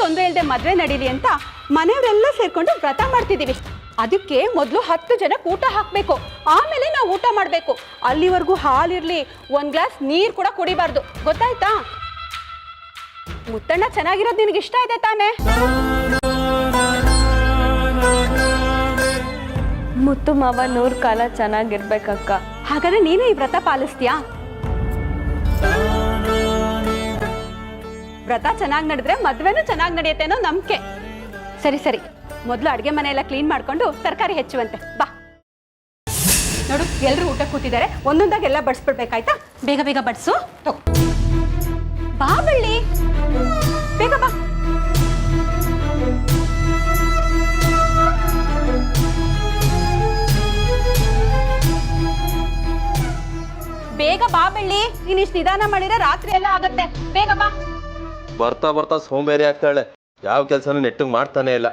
ತೊಂದರೆ ಇಲ್ಲದೆ ಮದುವೆ ನಡೀಲಿ ಅಂತ ಮನೆಯವರೆಲ್ಲ ಸೇರ್ಕೊಂಡು ವ್ರತ ಮಾಡ್ತಿದ್ದೀವಿ. ಅದಕ್ಕೆ ಮೊದಲು 10 ಜನಕ್ಕೆ ಊಟ ಹಾಕಬೇಕು, ಆಮೇಲೆ ನಾವು ಊಟ ಮಾಡಬೇಕು. ಅಲ್ಲಿವರೆಗೂ ಹಾಲಿರಲಿ, 1 ಗ್ಲಾಸ್ ನೀರು ಕೂಡ ಕುಡಿಬಾರ್ದು, ಗೊತ್ತಾಯ್ತಾ? ಮುತ್ತಣ್ಣ ಚೆನ್ನಾಗಿರೋದು ನಿನಗೆ ಇಷ್ಟ ಇದೆ ತಾನೇ? ಮುತ್ತು ಮಾವ 100 ಕಾಲ ಚೆನ್ನಾಗಿರ್ಬೇಕಕ್ಕ. ಹಾಗಾದ್ರೆ ನೀನು ಈ ವ್ರತ ಪಾಲಿಸ್ತೀಯಾ? ವ್ರತ ಚೆನ್ನಾಗಿ ನಡೆದ್ರೆ ಮದ್ವೆನೂ ಚೆನ್ನಾಗಿ ನಡೆಯುತ್ತೆ ಅನ್ನೋ ನಂಬಿಕೆ. ಸರಿ ಸರಿ, ಮೊದಲು ಅಡುಗೆ ಮನೆ ಎಲ್ಲ ಕ್ಲೀನ್ ಮಾಡ್ಕೊಂಡು ತರಕಾರಿ ಹೆಚ್ಚುವಂತೆ ಬಾ. ನೋಡು, ಎಲ್ಲರೂ ಊಟ ಕೂತಿದ್ದಾರೆ, ಒಂದೊಂದಾಗಿ ಎಲ್ಲ ಬಡಿಸ್ಬಿಡ್ಬೇಕಾಯ್ತಾ? ಬೇಗ ಬೇಗ ಬಡಿಸು. ಬಾ ಬೆಳ್ಳಿ, ಬೇಗ ಬಾ. ಬೇಗ ಬಾ ಬೆಳ್ಳಿ, ನೀನ್ ಇಷ್ಟು ನಿಧಾನ ಮಾಡಿದ್ರೆ ರಾತ್ರಿ ಎಲ್ಲ ಆಗತ್ತೆ. ಬೇಗ ಬಾ. ಬರ್ತಾ ಬರ್ತಾ ಸೋಂಬೇರಿ ಆಗ್ತಾಳೆ, ಯಾವ ಕೆಲಸನೂ ನೆಟ್ಟಿಗೆ ಮಾಡ್ತಾನೆ ಇಲ್ಲ.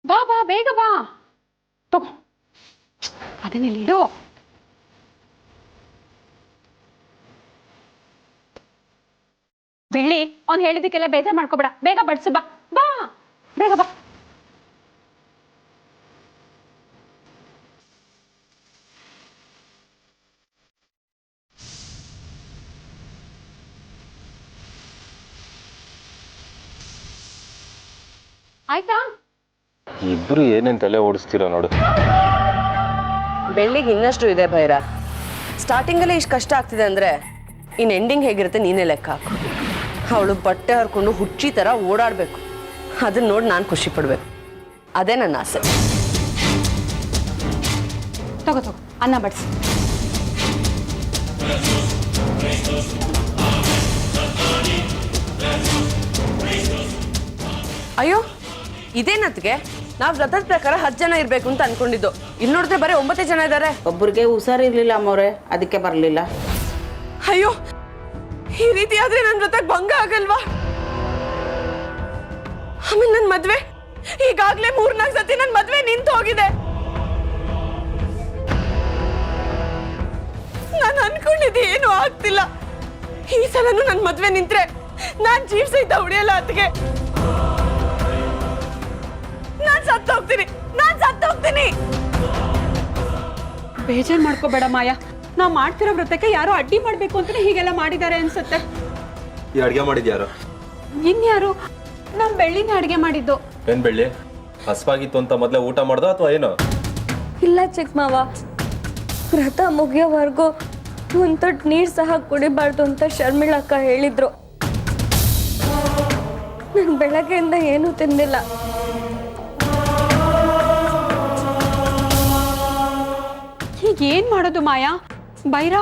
ಬಾ ಬಾ, ಬೇಗ ಬಾ. ತಗೋ, ಅದನ್ನಿಲ್ಲಿಡು. ಬೆಳ್ಳಿ, ಅವ್ನು ಹೇಳಿದಕ್ಕೆಲ್ಲ ಬೇಜಾರು ಮಾಡ್ಕೋಬೇಡ, ಬೇಗ ಬಡ್ಸು. ಬಾ ಬಾ, ಬೇಗ ಬಾ. ಆಯ್ತಾ? ಇಬ್ರು ಏನೇನ್ ತಲೆ ಓಡಿಸ್ತೀರ ನೋಡು. ಬೆಳ್ಳಿಗೆ ಇನ್ನಷ್ಟು ಇದೆ ಭೈರ. ಸ್ಟಾರ್ಟಿಂಗಲ್ಲೇ ಇಷ್ಟು ಕಷ್ಟ ಆಗ್ತಿದೆ ಅಂದರೆ ಇನ್ನು ಎಂಡಿಂಗ್ ಹೇಗಿರುತ್ತೆ ನೀನೇ ಲೆಕ್ಕ ಹಾಕು. ಅವಳು ಬಟ್ಟೆ ಹರ್ಕೊಂಡು ಹುಚ್ಚಿ ಥರ ಓಡಾಡಬೇಕು, ಅದನ್ನ ನೋಡಿ ನಾನು ಖುಷಿ ಪಡಬೇಕು, ಅದೇ ನನ್ನ ಆಸೆ. ತಗೋ ತಗೋ, ಅನ್ನ ಬಡಿಸಿ. ಅಯ್ಯೋ, ಇದೇನತ್ಗೆ? ನಾವು ವ್ರತದ ಪ್ರಕಾರ 10 ಜನ ಇರಬೇಕು ಅಂತ ಅನ್ಕೊಂಡಿದ್ದು, ಇಲ್ಲಿ ನೋಡಿದ್ರೆ ಬರೀ 9 ಜನ ಇದ್ದಾರೆ. ಒಬ್ಬರಿಗೆ ಹುಷಾರಿರ್ಲಿಲ್ಲ ಅಮ್ಮವ್ರೆ, ಅದಕ್ಕೆ ಬರಲಿಲ್ಲ. ಅಯ್ಯೋ, ಈ ರೀತಿ ಆದ್ರೆ ನನ್ನ ವ್ರತಕ್ಕೆ ಭಂಗ ಆಗಲ್ವಾ? ಆಮೇಲೆ ನನ್ನ ಮದ್ವೆ ಈಗಾಗ್ಲೇ 3-4 ಸತಿ ನನ್ನ ಮದ್ವೆ ನಿಂತು ಹೋಗಿದೆ. ನಾನು ಅನ್ಕೊಂಡಿದ್ದೆ ಏನು ಆಗ್ತಿಲ್ಲ. ಈ ಸಲನು ನನ್ನ ಮದ್ವೆ ನಿಂತ್ರೆ ನಾನ್ ಜೀವ ಸಹಿತ ಉಳಿಯಲ್ಲ. ಅದಕ್ಕೆ ನಾನ್ ಸತ್ತೋಗ್ತೀನಿ. ಬೇಜಾರು ಮಾಡ್ಕೋಬೇಡ ಮಾಯಾ, ನಾವು ಮಾಡ್ತಿರೋ ವ್ರತಕ್ಕೆ ಯಾರೋ ಅಡ್ಡಿ ಮಾಡ್ಬೇಕು ಅಂತಾನೆ ಹೀಗೆಲ್ಲ ಮಾಡಿದ್ದಾರೆ ಅನ್ಸುತ್ತೆ. ಈ ಅಡ್ಗೆ ಮಾಡಿದ್ಯಾರು? ಇನ್ಯಾರು? ನಮ್ ಬೆಳ್ಳಿನೇ ಅಡ್ಗೆ ಮಾಡಿದ್ದು. ಏನ್ ಬೆಳ್ಳಿ, ಹಸ್ವಾಗಿತ್ತು ಅಂತ ಮೊದ್ಲೇ ಊಟ ಮಾಡ್ದ ಅಥವಾ ಏನು? ಇಲ್ಲ ಚಿಕ್ಕ ಮಾವ, ವ್ರತ ಮುಗಿಯೋವರೆಗೂ 1 ತೊಟ್ಟು ನೀರು ಸಹ ಕುಡಿಬಾರ್ದು ಅಂತ ಶರ್ಮಿಳಕ್ಕ ಹೇಳಿದ್ರು. ನಾನು ಬೆಳಗ್ಗೆಯಿಂದ ಏನೂ ತಿಂದಿಲ್ಲ. ಈಗ ಏನ್ ಮಾಡೋದು ಮಾಯಾ? ಬೈರ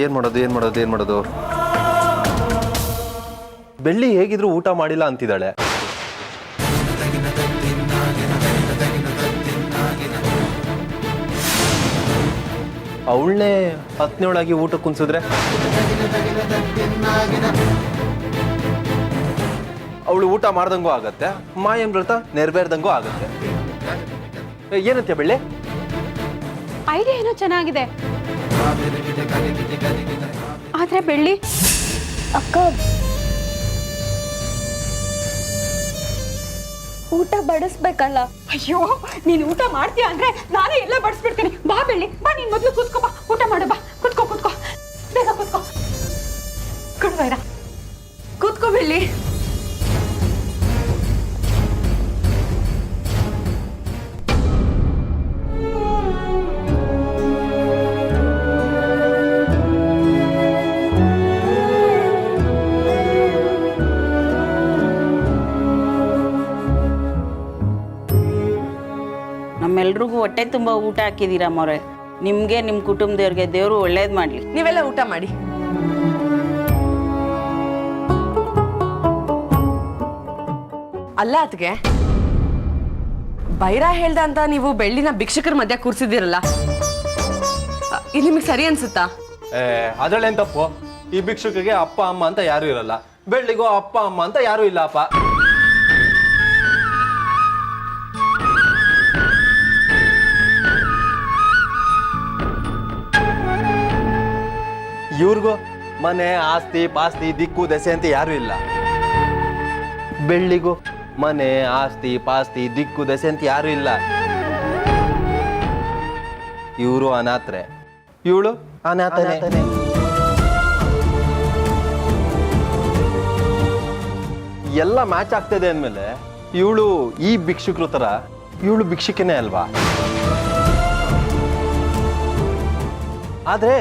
ಏನ್ ಮಾಡೋದು? ಬೆಳ್ಳಿ ಹೇಗಿದ್ರು ಊಟ ಮಾಡಿಲ್ಲ ಅಂತಿದ್ದಾಳೆ. ಅವಳನ್ನೇ 10ನೇಳಾಗಿ ಊಟ ಕುನ್ಸಿದ್ರೆ ಅವಳು ಊಟ ಮಾಡ್ದಂಗೂ ಆಗತ್ತೆ, ಮಾಯಂ ವ್ರತ ನೆರವೇರ್ದಂಗೂ ಆಗತ್ತೆ. ಏನಂತೆ ಬೆಳ್ಳಿ? ಐಡಿಯಾ ಏನೋ ಚೆನ್ನಾಗಿದೆ, ಆದ್ರೆ ಬೆಳ್ಳಿ ಅಕ್ಕ, ಊಟ ಬಡಿಸ್ಬೇಕಲ್ಲ. ಅಯ್ಯೋ, ನೀನ್ ಊಟ ಮಾಡ್ತೀಯ ಅಂದ್ರೆ ನಾನೇ ಎಲ್ಲ ಬಡಿಸ್ಬಿಡ್ತೀನಿ. ಬಾ ಬೆಳ್ಳಿ, ಬಾ, ನೀನ್ ಮೊದ್ಲು ಕೂತ್ಕೋ, ಬಾ ಊಟ ಮಾಡು. ಬಾ, ಕೂತ್ಕೋ, ಬೇಗ ಕೂತ್ಕೋ. ಕೊಡ್ಬೇಡ, ಕೂತ್ಕೋ ಬೆಳ್ಳಿ. ನಮ್ಮೆಲ್ರಿಗೂ ಹೊಟ್ಟೆ ತುಂಬ ಊಟ ಹಾಕಿದ್ದೀರಾ ಅಮ್ಮವ್ರೆ. ನಿಮಗೆ ನಿಮ್ಮ ಕುಟುಂಬದವ್ರಿಗೆ ದೇವರು ಒಳ್ಳೇದು ಮಾಡಲಿ. ನೀವೆಲ್ಲ ಊಟ ಮಾಡಿ. ಅಲ್ಲ ಅದಕ್ಕೆ ಬೈರ ಹೇಳ್ದ ಅಂತ ನೀವು ಬೆಳ್ಳಿನ ಭಿಕ್ಷಕರ ಮಧ್ಯ ಕೂರ್ಸಿದಿರಲ್ಲ, ಇದು ನಿಮಗೆ ಸರಿ ಅನ್ಸುತ್ತಾ? ಅದರಲ್ಲೇನು ತಪ್ಪು? ಈ ಭಿಕ್ಷುಕಿಗೆ ಅಪ್ಪ ಅಮ್ಮ ಅಂತ ಯಾರು ಇರಲ್ಲ, ಬೆಳ್ಳಿಗೂ ಅಪ್ಪ ಅಮ್ಮ ಅಂತ ಯಾರು ಇಲ್ಲಪ್ಪ. ಇವ್ರಿಗೂ ಮನೆ ಆಸ್ತಿ ಪಾಸ್ತಿ ದಿಕ್ಕು ದೆಸೆ ಅಂತ ಯಾರು ಇಲ್ಲ, ಬೆಳ್ಳಿಗೂ ಮನೆ ಆಸ್ತಿ ಪಾಸ್ತಿ ದಿಕ್ಕು ದೆಸೆ ಅಂತ ಯಾರು ಇಲ್ಲ. ಇವರು ಅನಾಥರೆ, ಇವಳು ಅನಾಥನೆ. ಎಲ್ಲ ಮ್ಯಾಚ್ ಆಗ್ತದೆ ಅಂದಮೇಲೆ ಇವಳು ಈ ಭಿಕ್ಷುಕರು ತರ ಇವಳು ಭಿಕ್ಷುಕನೇ ಅಲ್ವಾ? ಆದ್ರೆ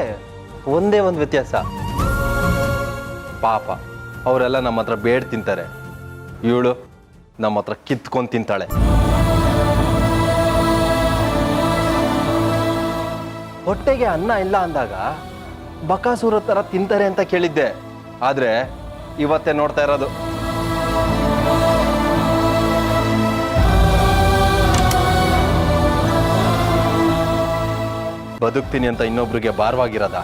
ಒಂದೇ ಒಂದು ವ್ಯತ್ಯಾಸ, ಪಾಪ ಅವರೆಲ್ಲ ನಮ್ಮ ಹತ್ರ ಬೇಡ್ ತಿಂತಾರೆ, ಇವಳು ನಮ್ಮ ಹತ್ರ ಕಿತ್ಕೊಂಡು ತಿಂತಾಳೆ. ಹೊಟ್ಟೆಗೆ ಅನ್ನ ಇಲ್ಲ ಅಂದಾಗ ಬಕಾಸೂರ ತರ ತಿಂತಾರೆ ಅಂತ ಕೇಳಿದ್ದೆ, ಆದ್ರೆ ಇವತ್ತೇ ನೋಡ್ತಾ ಇರೋದು. ಬದುಕ್ತೀನಿ ಅಂತ ಇನ್ನೊಬ್ರಿಗೆ ಭಾರವಾಗಿರದ.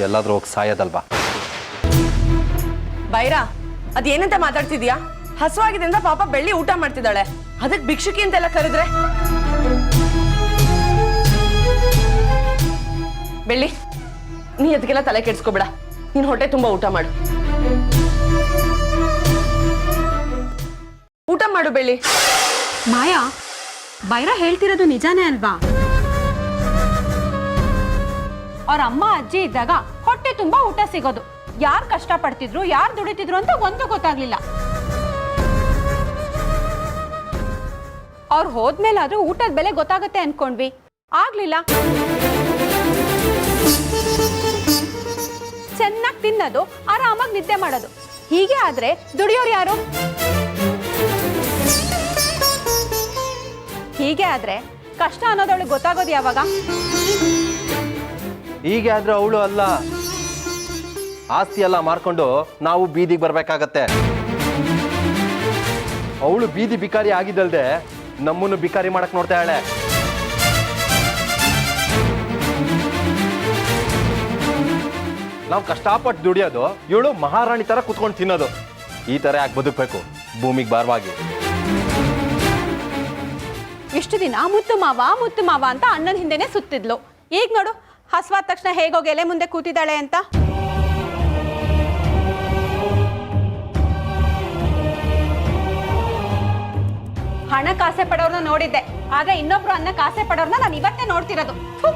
ಎಲ್ಲಾದ್ರೂ ಹೋಗಿ ಸಾಯೋದಲ್ವಾ? ಬೈರಾ, ಅದೇನಂತ ಮಾತಾಡ್ತಿದ್ಯಾ? ಹಸುವಾಗಿದೆ ಅಂತ ಪಾಪ ಬೆಳ್ಳಿ ಊಟ ಮಾಡ್ತಿದ್ದಾಳೆ, ಅದಕ್ಕೆ ಭಿಕ್ಷುಕಿ ಅಂತೆಲ್ಲ ಕರೆದ್ರೆ? ಬೆಳ್ಳಿ, ನೀ ಅದಕ್ಕೆಲ್ಲ ತಲೆ ಕೆಡ್ಸ್ಕೊಬೇಡ, ನೀನ್ ಹೊಟ್ಟೆ ತುಂಬಾ ಊಟ ಮಾಡು. ಊಟ ಮಾಡು ಬೆಳ್ಳಿ. ಮಾಯಾ, ಬೈರ ಹೇಳ್ತಿರೋದು ನಿಜಾನೇ ಅಲ್ವಾ? ಅವ್ರ ಅಮ್ಮ ಅಜ್ಜಿ ಇದ್ದಾಗ ಹೊಟ್ಟೆ ತುಂಬಾ ಊಟ ಸಿಗೋದು, ಯಾರು ಕಷ್ಟ ಪಡ್ತಿದ್ರು ಯಾರು ದುಡಿತಿದ್ರು ಅಂತ ಒಂದು ಗೊತ್ತಾಗ್ಲಿಲ್ಲ. ಅವ್ರು ಹೋದ್ಮೇಲಾದ್ರೂ ಊಟದ ಬೆಲೆ ಗೊತ್ತಾಗತ್ತೆ ಅನ್ಕೊಂಡ್ವಿ, ಆಗ್ಲಿಲ್ಲ. ಚೆನ್ನಾಗಿ ತಿನ್ನೋದು, ಆರಾಮಾಗಿ ನಿದ್ದೆ ಮಾಡೋದು, ಹೀಗೆ ಆದ್ರೆ ದುಡಿಯೋರು ಯಾರು? ಹೀಗೆ ಆದ್ರೆ ಕಷ್ಟ ಅನ್ನೋದವಳಿಗೆ ಗೊತ್ತಾಗೋದು ಯಾವಾಗ? ಹೀಗೆ ಆದ್ರೆ ಅವಳು ಅಲ್ಲ, ಆಸ್ತಿ ಎಲ್ಲ ಮಾರ್ಕೊಂಡು ನಾವು ಬೀದಿಗೆ ಬರ್ಬೇಕಾಗತ್ತೆ. ಅವಳು ಬೀದಿ ಬಿಕಾರಿ ಆಗಿದ್ದಲ್ದೆ ನಮ್ಮನ್ನು ಬಿಕಾರಿ ಮಾಡಕ್ ನೋಡ್ತಾ ಇದ್ದಾಳೆ. ನಾವು ಕಷ್ಟಪಟ್ಟು ದುಡಿಯೋದು, ಇವಳು ಮಹಾರಾಣಿ ತರ ಕುತ್ಕೊಂಡು ತಿನ್ನೋದು. ಈ ತರ ಯಾಕೆ ಬದುಕಬೇಕು ಭೂಮಿಗೆ ಭಾರವಾಗಿ? ಇಷ್ಟು ದಿನ ಮುತ್ತು ಮಾವ ಅಂತ ಅಣ್ಣನ ಹಿಂದೆನೆ ಸುತ್ತಿದ್ಲು, ಈಗ ನೋಡು ಹಸ್ವಾದ ತಕ್ಷಣ ಹೇಗೋಗಿ ಎಲೆ ಮುಂದೆ ಕೂತಿದ್ದಾಳೆ ಅಂತ. ಹಣ ಕಾಸೆ ಪಡೋರ್ನ ನೋಡಿದ್ದೆ, ಆದ್ರೆ ಇನ್ನೊಬ್ರು ಅನ್ನ ಕಾಸೆ ಪಡೋರ್ನ ನಾನು ಇವತ್ತೇ ನೋಡ್ತಿರೋದು. ಥು.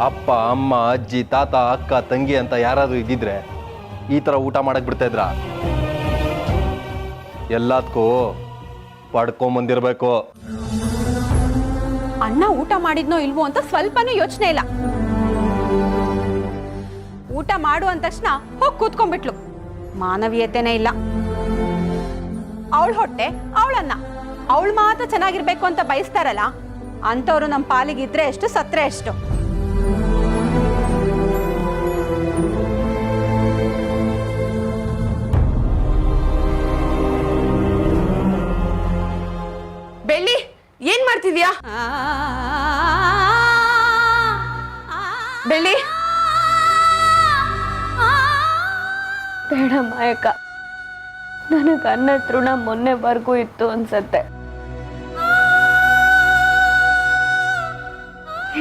ಅಪ್ಪ ಅಮ್ಮ ಅಜ್ಜಿ ತಾತ ಅಕ್ಕ ತಂಗಿ ಅಂತ ಯಾರಾದ್ರೂ ಇದ್ದಿದ್ರೆ ಈ ತರ ಊಟ ಮಾಡಕ್ ಬಿಡ್ತಾ ಇದ್ರ? ಎಲ್ಲದಕ್ಕೂ ಪಡ್ಕೊಂಬಂದಿರ್ಬೇಕು. ಅಣ್ಣ ಊಟ ಮಾಡಿದ್ನೋ ಇಲ್ವೋ ಅಂತ ಸ್ವಲ್ಪನೂ ಯೋಚನೆ ಇಲ್ಲ. ಊಟ ಮಾಡು ಅಂದ ತಕ್ಷಣ ಹೋಗಿ ಕೂತ್ಕೊಂಡ್ಬಿಟ್ಲು, ಮಾನವೀಯತೆನೇ ಇಲ್ಲ. ಅವಳ ಹೊಟ್ಟೆ ಅವಳನ್ನ, ಅವಳು ಮಾತ್ರ ಚೆನ್ನಾಗಿರ್ಬೇಕು ಅಂತ ಬಯಸ್ತಾರಲ್ಲ, ಅಂತವ್ರು ನಮ್ಮ ಪಾಲಿಗಿದ್ರೆ ಎಷ್ಟು ಸತ್ರೆ ಎಷ್ಟು. ಬೆಳ್ಳಿ, ಏನ್ ಮಾಡ್ತಿದ್ಯಾ? ಬೆಳ್ಳಿ, ಬೇಡ ಮಾಯಕ್ಕ, ನನಗೆ ಅನ್ನ ತೃಣ ಮೊನ್ನೆವರೆಗೂ ಇತ್ತು ಅನ್ಸತ್ತೆ,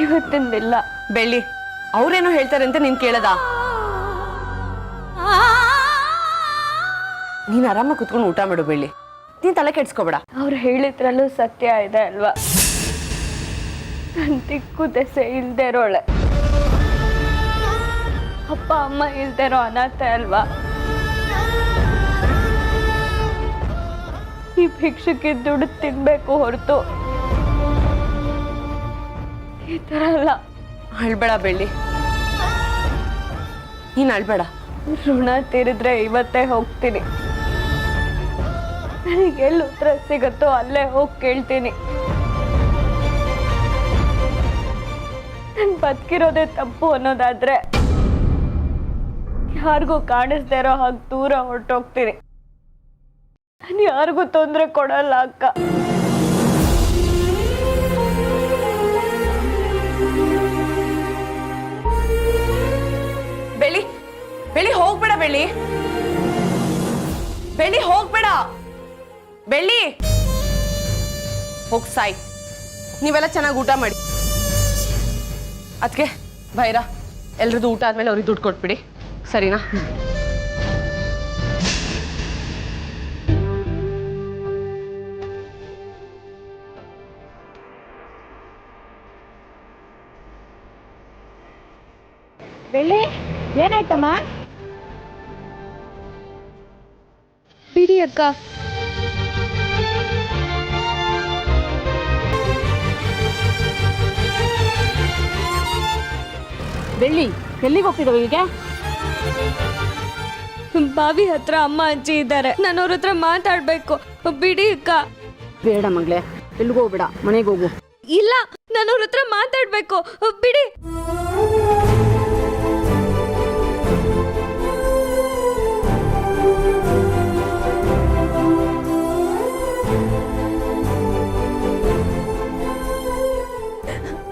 ಇವತ್ತಿಂದಿಲ್ಲ. ಬೆಳ್ಳಿ, ಅವ್ರೇನೋ ಹೇಳ್ತಾರೆ ಅಂತ ನೀನ್ ಕೇಳದ? ನೀನ್ ಆರಾಮ ಕುತ್ಕೊಂಡು ಊಟ ಮಾಡು ಬೆಳ್ಳಿ, ನೀನ್ ತಲೆ ಕೆಡ್ಸ್ಕೊಬೇಡ. ಅವ್ರು ಹೇಳಿದ್ರಲ್ಲೂ ಸತ್ಯ ಇದೆ ಅಲ್ವಾ? ನನ್ ದಿಕ್ಕು ದೆಸೆ ಇಲ್ದೇ ಇರೋಳೆ, ಅಪ್ಪ ಅಮ್ಮ ಇಲ್ದೇ ಇರೋ ಅನಾಥ ಅಲ್ವಾ? ಈ ಭಿಕ್ಷುಕಿ ದುಡ್ಡು ತಿನ್ಬೇಕು ಹೊರತು ಈ ತರ ಅಲ್ಲ. ಅಳ್ಬೇಡ ಬೆಳ್ಳಿ, ನೀನ್ ಅಳ್ಬೇಡ. ಋಣ ತೀರಿದ್ರೆ ಇವತ್ತೇ ಹೋಗ್ತೀನಿ, ನನಗೆಲ್ಲಿ ಉತ್ತರ ಸಿಗತ್ತೋ ಅಲ್ಲೇ ಹೋಗಿ ಕೇಳ್ತೀನಿ. ನನ್ ಬದುಕಿರೋದೇ ತಪ್ಪು ಅನ್ನೋದಾದ್ರೆ ಯಾರಿಗೂ ಕಾಣಿಸ್ದೇ ಇರೋ ಹಾಗೆ ದೂರ ಹೊರಟೋಗ್ತೀನಿ. ನಾನು ಯಾರಿಗೂ ತೊಂದರೆ ಕೊಡಲ್ಲ ಅಕ್ಕ. ಬೆಳ್ಳಿ ಹೋಗ್ಬೇಡ ಬೆಳ್ಳಿ, ಬೆಳ್ಳಿ ಹೋಗ್ಬೇಡ, ಬೆಳ್ಳಿ ಹೋಗ್ ಸಾಯ್. ನೀವೆಲ್ಲ ಚೆನ್ನಾಗಿ ಊಟ ಮಾಡಿ. ಅದಕ್ಕೆ ಭೈರ ಎಲ್ರದ್ದು ಊಟ ಆದ್ಮೇಲೆ ಅವ್ರಿಗೆ ದುಡ್ಡು ಕೊಟ್ಬಿಡಿ, ಸರಿನಾ? ಬೆಳ್ಳಿ ಏನಾಯ್ತಮ್ಮ? ಬಿಡಿ ಅಕ್ಕ. ಬೆಳ್ಳಿ ಎಲ್ಲಿಗೆ ಹೋಗ್ತಿದ್ದಾವೆ ಈಗ? ಬಾವಿ ಹತ್ರ ಅಮ್ಮ ಅಜ್ಜಿ ಇದ್ದಾರೆ, ನಾನು ಅವ್ರ ಹತ್ರ ಮಾತಾಡ್ಬೇಕು. ಬಿಡಿ ಅಕ್ಕ. ಬೇಡ ಮಗಳೇ, ಎಲ್ಲಿಗೂ ಹೋಗ್ಬೇಡ, ಮನೆಗೆ ಹೋಗು. ಇಲ್ಲ, ನಾನು ಅವ್ರ ಹತ್ರ ಮಾತಾಡ್ಬೇಕು, ಬಿಡಿ.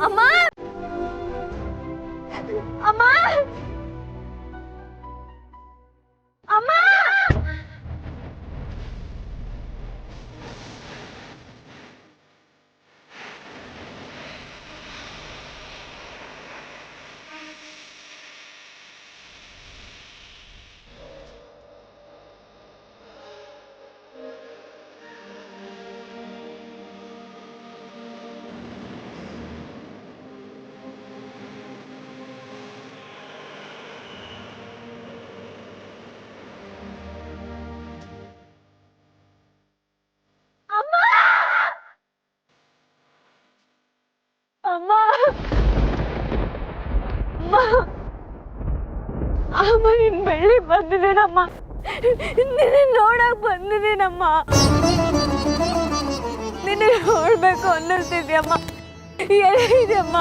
ಅಮ್ಮ, ಅಮ್ಮ, ಅಮ್ಮ. ಅಮ್ಮ, ಅಮ್ಮ, ಅಮ್ಮ, ನಿನ್ ಬೆಳ್ಳಿ ಬಂದಿದ್ದೀನಮ್ಮ, ನಿನ್ನ ನೋಡಕ್ ಬಂದಿದ್ದೀನಮ್ಮ. ನಿನ್ನ ನೋಡ್ಬೇಕು ಅನ್ನಿಸ್ತಿದ್ಯಮ್ಮ. ಎಲ್ಲಿದ್ಯಮ್ಮ?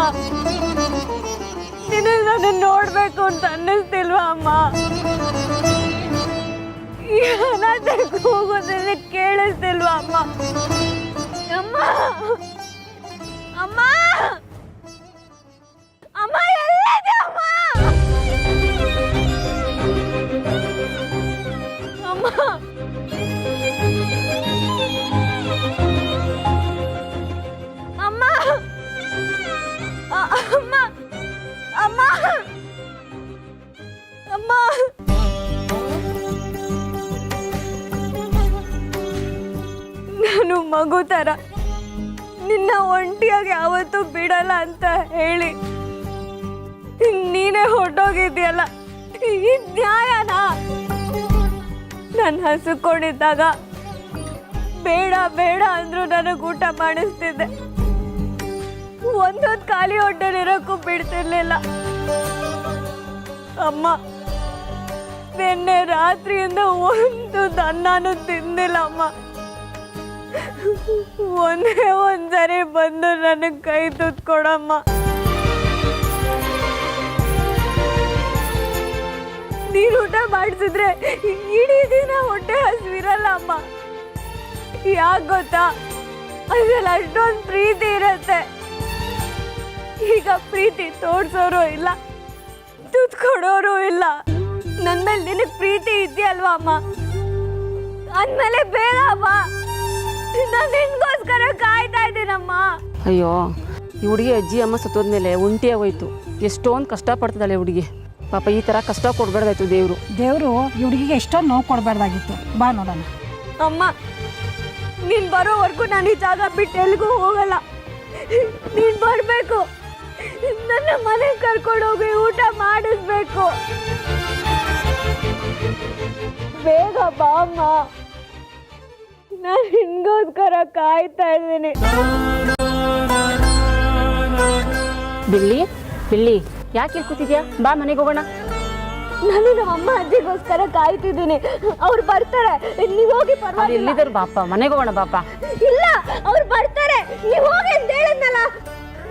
ನಿನ್ನ ನನ್ನ ನೋಡ್ಬೇಕು ಅಂತ ಅನ್ನಿಸ್ತಿಲ್ವಾ ಅಮ್ಮ? ಅನಾಥಕ್ಕೆ ಹೋಗೋದನ್ನ ಕೇಳಿಸ್ತಿಲ್ವಾ ಅಮ್ಮ? ಅಮ್ಮ, ಅಮ್ಮ, ಅಮ್ಮ, ಎಲ್ಲಿದೆ ಅಮ್ಮ? ಅಮ್ಮ, ಅಮ್ಮ, ಅಮ್ಮ, ಅಮ್ಮ, ಅಮ್ಮ. ನಾನು ಮಗು ತರ ನಿನ್ನ ಒಂಟಿಯಾಗಿ ಯಾವತ್ತೂ ಬಿಡಲ್ಲ ಅಂತ ಹೇಳಿ ನೀನೇ ಹೊರಟೋಗಿದ್ಯಲ್ಲ, ಈ ನ್ಯಾಯನಾ? ನಾನು ಹಸುಕೊಂಡಿದ್ದಾಗ ಬೇಡ ಬೇಡ ಅಂದ್ರು ನನಗೆ ಊಟ ಮಾಡಿಸ್ತಿದ್ದೆ, ಒಂದೊಂದು ಖಾಲಿ ಹೊಟ್ಟೆಲಿರೋಕ್ಕೂ ಬಿಡ್ತಿರ್ಲಿಲ್ಲ. ಅಮ್ಮ, ನಿನ್ನೆ ರಾತ್ರಿಯಿಂದ ಒಂದು ಅನ್ನನೂ ತಿಂದಿಲ್ಲ ಅಮ್ಮ. ಒಂದೇ ಒಂದ್ಸರಿ ಬಂದು ನನಗೆ ಕೈ ತುತ್ಕೊಡಮ್ಮ. ನೀನು ಊಟ ಮಾಡಿಸಿದ್ರೆ ಇಡೀ ದಿನ ಹೊಟ್ಟೆ ಹಸಿವಿರಲ್ಲ ಅಮ್ಮ. ಯಾಕೆ ಗೊತ್ತಾ? ಅದ್ರಲ್ಲಿ ಅಷ್ಟೊಂದು ಪ್ರೀತಿ ಇರತ್ತೆ. ಈಗ ಪ್ರೀತಿ ತೋರ್ಸೋರು ಇಲ್ಲ, ತುತ್ಕೊಡೋರು ಇಲ್ಲ. ನನ್ನ ಮೇಲೆ ನಿನಗೆ ಪ್ರೀತಿ ಇದೆಯಲ್ವಾ ಅಮ್ಮ? ಅಂದಮೇಲೆ ಬೇಗ ಅಮ್ಮ, ನಾನು ನಿನ್ಗೋಸ್ಕರ ಕಾಯ್ತಾ ಇದ್ದೀನಮ್ಮ. ಅಯ್ಯೋ, ಈ ಹುಡುಗಿ ಅಜ್ಜಿ ಅಮ್ಮ ಸತ್ತೋದ್ಮೇಲೆ ಒಂಟಿಯಾಗಿ ಹೋಯ್ತು. ಎಷ್ಟೊಂದು ಕಷ್ಟಪಡ್ತದಲ್ಲ ಹುಡುಗಿ. ಪಾಪ ಈ ಥರ ಕಷ್ಟ ಕೊಡಬಾರ್ದಾಯ್ತು ದೇವರು. ಈ ಹುಡುಗಿಗೆ ಎಷ್ಟೊಂದು ನೋವು ಕೊಡಬಾರ್ದಾಗಿತ್ತು. ಬಾ ನೋಡೋಣ. ಅಮ್ಮ, ನೀನು ಬರೋವರೆಗೂ ನಾನು ಈ ಜಾಗ ಬಿಟ್ಟು ಎಲ್ಲಿಗೂ ಹೋಗಲ್ಲ. ನೀನು ಬರಬೇಕು, ನನ್ನ ಮನೆಗೆ ಕರ್ಕೊಂಡು ಹೋಗಿ ಊಟ ಮಾಡಿಸ್ಬೇಕು. ಬೇಗ ಬಾ ಅಮ್ಮ, ನಾನು ನಿನ್ಗೋಸ್ಕರ ಕಾಯ್ತಾ ಇದ್ದೀನಿ. ಬಿಲ್ಲಿ ಬಿಲ್ಲಿ, ಯಾಕೆ ಕೂತಿದ್ಯಾ? ಬಾ ಮನೆಗೆ ಹೋಗೋಣ. ನಾನು ನಮ್ಮ ಅಮ್ಮ ಅಜ್ಜಿಗೋಸ್ಕರ ಕಾಯ್ತಿದ್ದೀನಿ, ಅವ್ರು ಬರ್ತಾರೆ. ನೀವು ಹೋಗಿ ಅವ್ರು ಪರವಾಗಿಲ್ಲ. ಎಲ್ಲಿದ್ದಾರೆ ಬಾಪ? ಮನೆಗೆ ಹೋಗೋಣ ಬಾಪ. ಇಲ್ಲ, ಅವ್ರು ಬರ್ತಾರೆ. ನೀವು ಹೋಗಿ ಅಂತ ಹೇಳಿದ್ನಲ್ಲ,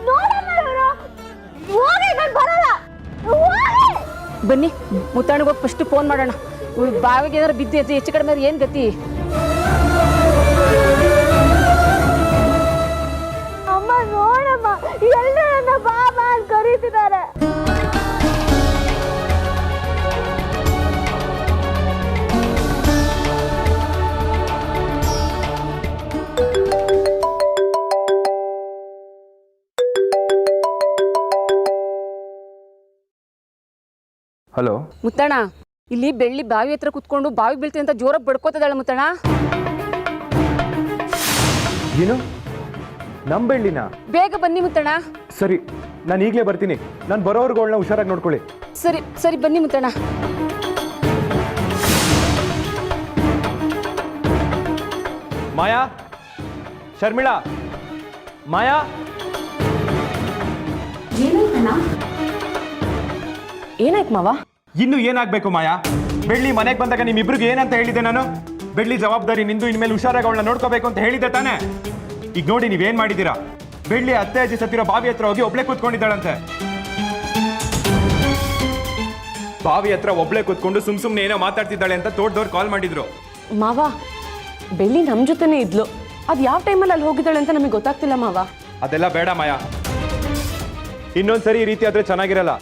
ನೋಡಮ್ಮ ಇವರು. ಹೋಗಿ, ನಾನು ಬರಲ್ಲ. ಹೋಗಿ. ಬನ್ನಿ, ಮುತ್ತಣ್ಣಿಗೆ ಹೋಗಿ ಫಸ್ಟ್ ಫೋನ್ ಮಾಡೋಣ. ಬಾವಿಗೆ ಏನಾರು ಬಿದ್ದು ಹೆಚ್ಚು ಕಡಿಮೆ ಏನು ಗತಿ? ಅಮ್ಮ ನೋಡಮ್ಮ, ಎಲ್ಲರೂ ನನ್ನ ಬಾಬಾ ಅಂತ ಕರೀತಿದ್ದಾರೆ. ಹಲೋ ಮುತ್ತಣ್ಣ, ಇಲ್ಲಿ ಬೆಳ್ಳಿ ಬಾವಿ ಹತ್ರ ಕುತ್ಕೊಂಡು ಬಾವಿ ಬೀಳ್ತೀನಿ ಅಂತ ಜೋರಾಗಿ ಬಡ್ಕೋತದಾಳೆ ಮುತ್ತಣ್ಣ. ಏನು ನಮ್ಮ ಬೆಳ್ಳಿನ? ಬೇಗ ಬನ್ನಿ ಮುತ್ತಣ್ಣ. ಸರಿ, ನಾನು ಈಗಲೇ ಬರ್ತೀನಿ. ನಾನು ಬರೋವರೆಗೂ ಅವಳನ್ನ ಹುಷಾರಾಗಿ ನೋಡ್ಕೊಳ್ಳಿ. ಸರಿ ಸರಿ, ಬನ್ನಿ ಮುತ್ತಣ್ಣ. ಮಾಯಾ, ಶರ್ಮಿಳಾ, ಮಾಯಾ. ಏನಾಯ್ತು ಮಾವ? ಇನ್ನು ಏನಾಗಬೇಕು ಮಾಯಾ? ಬೆಳ್ಳಿ ಮನೆಗೆ ಬಂದಾಗ ನಿಮ್ಮಿಬ್ರಿಗೆ ಏನಂತ ಹೇಳಿದೆ ನಾನು? ಬೆಳ್ಳಿ ಜವಾಬ್ದಾರಿ ನಿಂದು, ಇನ್ಮೇಲೆ ಹುಷಾರಾಗಿ ಅವಳನ್ನ ನೋಡ್ಕೋಬೇಕು ಅಂತ ಹೇಳಿದ್ದೆ ತಾನೇ? ಈಗ ನೋಡಿ ನೀವೇನ್ ಮಾಡಿದ್ದೀರಾ. ಬೆಳ್ಳಿ ಅತ್ತೆ ಅಜ್ಜಿ ಸತ್ತಿರೋ ಬಾವಿ ಹತ್ರ ಹೋಗಿ ಒಬ್ಳೆ ಕೂತ್ಕೊಂಡಿದ್ದಾಳಂತೆ. ಬಾವಿ ಹತ್ರ ಒಬ್ಳೆ ಕೂತ್ಕೊಂಡು ಸುಮ್ನೆ ಏನೋ ಮಾತಾಡ್ತಿದ್ದಾಳೆ ಅಂತ ತೋಟದವ್ರು ಕಾಲ್ ಮಾಡಿದ್ರು. ಮಾವ, ಬೆಳ್ಳಿ ನಮ್ಮ ಜೊತೆನೇ ಇದ್ಲು. ಅದು ಯಾವ ಟೈಮಲ್ಲಿ ಅಲ್ಲಿ ಹೋಗಿದ್ದಾಳೆ ಅಂತ ನಮಗೆ ಗೊತ್ತಾಗ್ತಿಲ್ಲ ಮಾವ. ಅದೆಲ್ಲ ಬೇಡ ಮಾಯಾ. ಇನ್ನೊಂದ್ಸರಿ ಈ ರೀತಿ ಆದ್ರೆ ಚೆನ್ನಾಗಿರಲ್ಲ.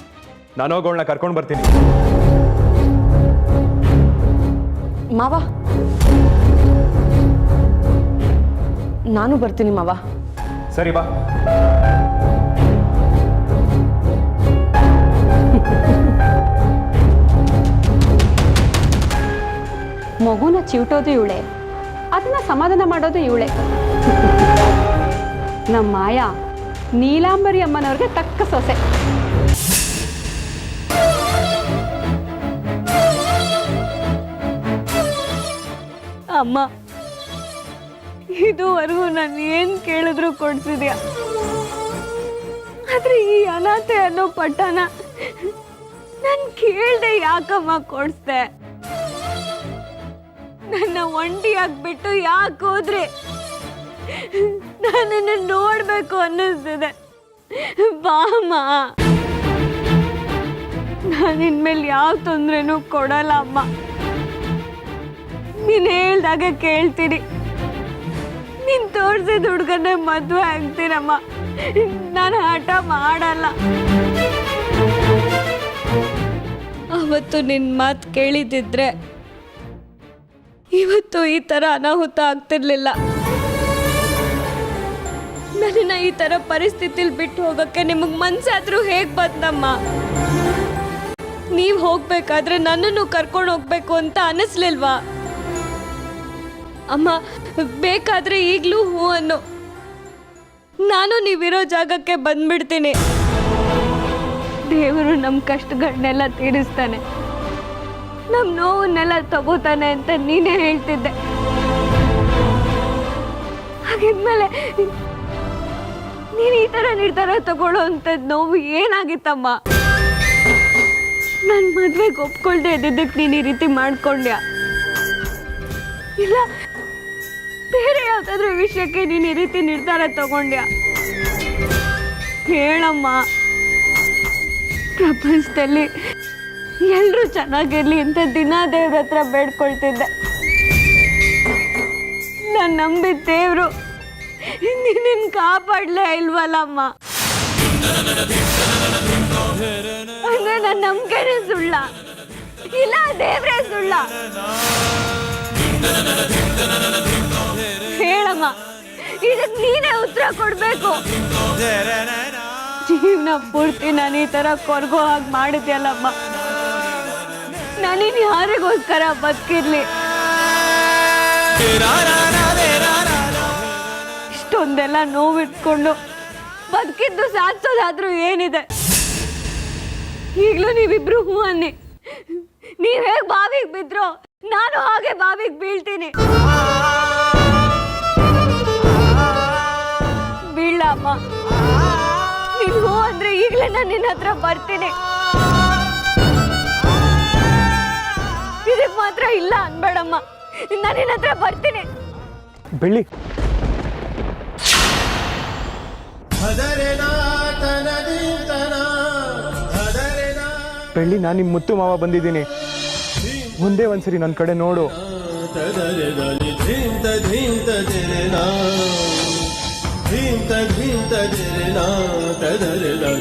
ನಾನು ಹೋಗೋಳನ್ನ ಕರ್ಕೊಂಡು ಬರ್ತೀನಿ. ಮಾವ, ನಾನು ಬರ್ತೀನಿ ಮಾವ. ಸರಿ ಬಾ. ಮಗುನ ಚಿವುಟೋದು ಇವಳೆ, ಅದನ್ನ ಸಮಾಧಾನ ಮಾಡೋದು ಇವಳೆ. ನಮ್ಮ ಮಾಯಾ ನೀಲಾಂಬರಿ ಅಮ್ಮನವ್ರಿಗೆ ತಕ್ಕ ಸೊಸೆ. ಅಮ್ಮ, ಇದುವರೆಗೂ ನಾನು ಏನು ಕೇಳಿದ್ರು ಕೊಡ್ಸಿದ್ಯಾ, ಆದ್ರೆ ಈ ಅನಾಥೆ ಅನ್ನೋ ಪಟ್ಟನ ನಾನು ಕೇಳ್ದೆ ಯಾಕಮ್ಮ ಕೊಡ್ಸ್ದೆ? ನನ್ನ ಒಂಟಿಯಾಗ್ಬಿಟ್ಟು ಯಾಕೆ ಹೋದ್ರಿ? ನನ್ನನ್ನು ನೋಡ್ಬೇಕು ಅನ್ನಿಸ್ತಿದೆ. ಬಾಮ್ಮ, ನಾನು ಇನ್ಮೇಲೆ ಯಾವ ತೊಂದ್ರೆನೂ ಕೊಡಲ್ಲ ಅಮ್ಮ. ನೀನು ಹೇಳ್ದಾಗ ಕೇಳ್ತೀನಿ. ನೀನು ತೋರಿಸಿದ ಹುಡುಗನ ಮದುವೆ ಆಗ್ತೀನಮ್ಮ. ನಾನು ಹಠ ಮಾಡಲ್ಲ. ಅವತ್ತು ನಿನ್ನ ಮಾತು ಕೇಳಿದ್ದಿದ್ರೆ ಇವತ್ತು ಈ ಥರ ಅನಾಹುತ ಆಗ್ತಿರ್ಲಿಲ್ಲ. ನನ್ನನ್ನ ಈ ಥರ ಪರಿಸ್ಥಿತಿಲಿ ಬಿಟ್ಟು ಹೋಗೋಕ್ಕೆ ನಿಮಗೆ ಮನ್ಸಾದ್ರೂ ಹೇಗೆ ಬಂದಮ್ಮ? ನೀವು ಹೋಗ್ಬೇಕಾದ್ರೆ ನನ್ನನ್ನು ಕರ್ಕೊಂಡು ಹೋಗ್ಬೇಕು ಅಂತ ಅನ್ನಿಸ್ಲಿಲ್ವಾ? ಅಮ್ಮ, ಬೇಕಾದ್ರೆ ಈಗಲೂ ಹೂ ಅನ್ನು. ನಾನು ನೀವಿರೋ ಜಾಗಕ್ಕೆ ಬಂದ್ಬಿಡ್ತೀನಿ. ದೇವರು ನಮ್ಮ ಕಷ್ಟಗಳನ್ನೆಲ್ಲ ತೀರಿಸ್ತಾನೆ, ನಮ್ಮ ನೋವನ್ನೆಲ್ಲ ತಗೋತಾನೆ ಅಂತ ನೀನೇ ಹೇಳ್ತಿದ್ದೆ. ಹಾಗಿದ್ಮೇಲೆ ನೀನು ಈ ಥರ ನಿರ್ಧಾರ ತಗೊಳ್ಳೋ ಅಂಥದ್ದು ನೋವು ಏನಾಗಿತ್ತಮ್ಮ? ನನ್ನ ಮದುವೆಗೆ ಒಪ್ಕೊಳ್ದೆ ಇದ್ದಿದ್ದಕ್ಕೆ ನೀನು ಈ ರೀತಿ ಮಾಡ್ಕೊಂಡ್ಯಾ? ಇಲ್ಲ ಬೇರೆ ಯಾವುದಾದ್ರೂ ವಿಷಯಕ್ಕೆ ನೀನು ಈ ರೀತಿ ನಿರ್ಧಾರ ತಗೊಂಡ್ಯಾ? ಹೇಳಮ್ಮ. ಪ್ರಪಂಚದಲ್ಲಿ ಎಲ್ಲರೂ ಚೆನ್ನಾಗಿರ್ಲಿ ಅಂತ ದಿನ ದೇವ್ರ ಹತ್ರ ಬೇಡ್ಕೊಳ್ತಿದ್ದೆ. ನಾನು ನಂಬಿದ ದೇವರು ನಿನ್ನ ಕಾಪಾಡಲೇ ಇಲ್ವಲ್ಲಮ್ಮ. ಅಂದ್ರೆ ನನ್ನ ನಂಬಿಕೆನೇ ಸುಳ್ಳ? ಇಲ್ಲ ದೇವ್ರೇ ಸುಳ್ಳ? ಹೇಳಮ್ಮ, ಇದಕ್ಕೆ ನೀನೇ ಉತ್ತರ ಕೊಡ್ಬೇಕು. ಜೀವನ ಪೂರ್ತಿ ನಾನು ಈ ತರ ಕೊರಗೋ ಹಾಗೆ ಮಾಡಿದ್ಯಲ್ಲಮ್ಮ. ನಾನಿನ್ ಯಾರಿಗೋಸ್ಕರ ಬದುಕಿರ್ಲಿ? ಇಷ್ಟೊಂದೆಲ್ಲ ನೋವಿಟ್ಕೊಂಡು ಬದುಕಿದ್ದು ಸಾಧಿಸೋದಾದ್ರೂ ಏನಿದೆ? ಈಗಲೂ ನೀವಿಬ್ರು ಹೂ ಅನ್ನಿ. ನೀವ್ ಹೇಗ್ ಬಾವಿಗೆ ಬಿದ್ರು ನಾನು ಹಾಗೆ ಬಾವಿಗೆ ಬೀಳ್ತೀನಿ. ಬೀಳಮ್ಮ. ನೀನ್ ಹೂ ಅಂದ್ರೆ ಈಗಲೇ ನಾನು ನಿನ್ನ ಹತ್ರ ಬರ್ತೀನಿ. ಇದಕ್ಕೆ ಮಾತ್ರ ಇಲ್ಲ ಅನ್ಬೇಡಮ್ಮ. ನಾನು ನಿನ್ನ ಹತ್ರ ಬರ್ತೀನಿ. ಬೆಳ್ಳಿ, ಬೆಳ್ಳಿ, ನಾನು ನಿಮ್ಮ ಮುತ್ತು ಮಾವ ಬಂದಿದ್ದೀನಿ. ಒಂದೇ ಒಂದ್ಸರಿ ನನ್ನ ಕಡೆ ನೋಡು. ಧೀಂತ ಧೀಂತ ಧಿರನಾ ತದರನಾ